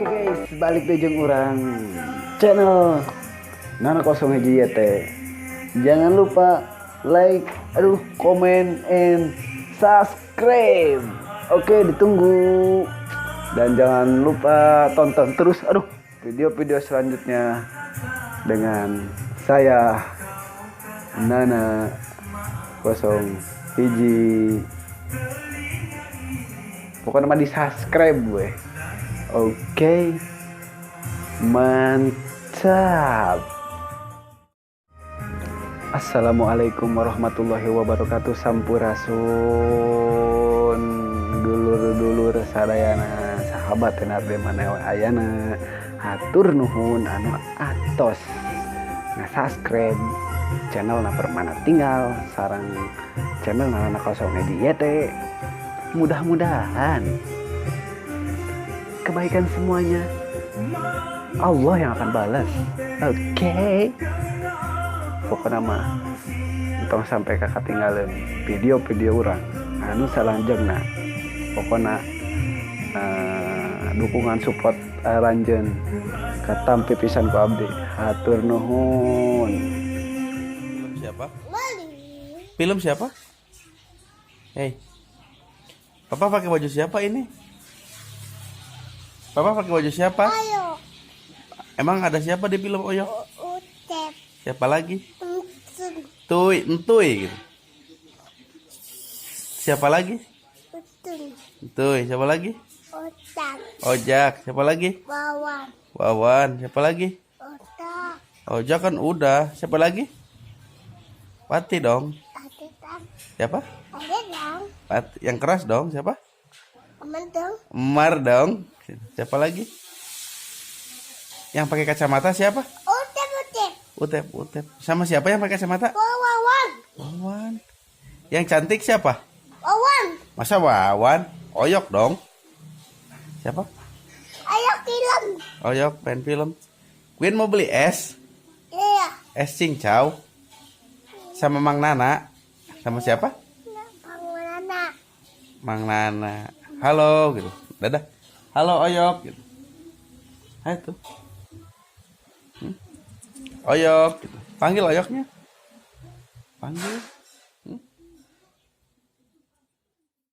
guys, balik deh jeung urang channel Nana kosong hiji ya teh. Jangan lupa like, comment and subscribe. Oke, ditunggu. Dan jangan lupa tonton terus video-video selanjutnya dengan saya Nana kosong hiji. Pokoknya mah di subscribe gue. Oke, mantap. Assalamualaikum warahmatullahi wabarakatuh. Sampurasun dulur-dulur sadayana sahabat tenarde mana ayana hatur nuhun anu atos subscribe channel na permana tinggal sarang channel Nana kosong media teh. Mudah-mudahan kebaikan semuanya Allah yang akan balas. Oke. Pokoknya mah tong sampai kakak tinggalin video-video orang anu salanjengna. Pokoknya dukungan support lanjen katampi pisan ku abdi. Hatur nuhun. Film siapa? Film siapa? Hei, Papa pakai baju siapa ini? Papa pakai baju siapa? Ayo. Emang ada siapa di film Oyo? Utep. Siapa lagi? Utun. Entuy gitu. Siapa lagi? Utun. Entuy, siapa lagi? Otak. Ojak, siapa lagi? Bawang. Wawan, siapa lagi? Otak. Ojak kan udah, siapa lagi? Pati dong. Ada dong. Siapa? Ada dong. Pati, yang keras dong, siapa? Temen dong. Emar dong. Siapa lagi? Yang pakai kacamata siapa? Utep. Utep. Utep. Sama siapa yang pakai kacamata? Wawan. Wawan. Yang cantik siapa? Wawan. Masa Wawan? Oyok dong. Siapa? Ayo film. Oyok, pengen film. Queen mau beli es? Iya. Es cincau. Sama Mang Nana. Sama siapa? Panggulana. Mang Nana. Halo gitu. Dadah. Halo Oyok gitu. Hai tuh. Oyok gitu. Panggil Oyoknya. Panggil.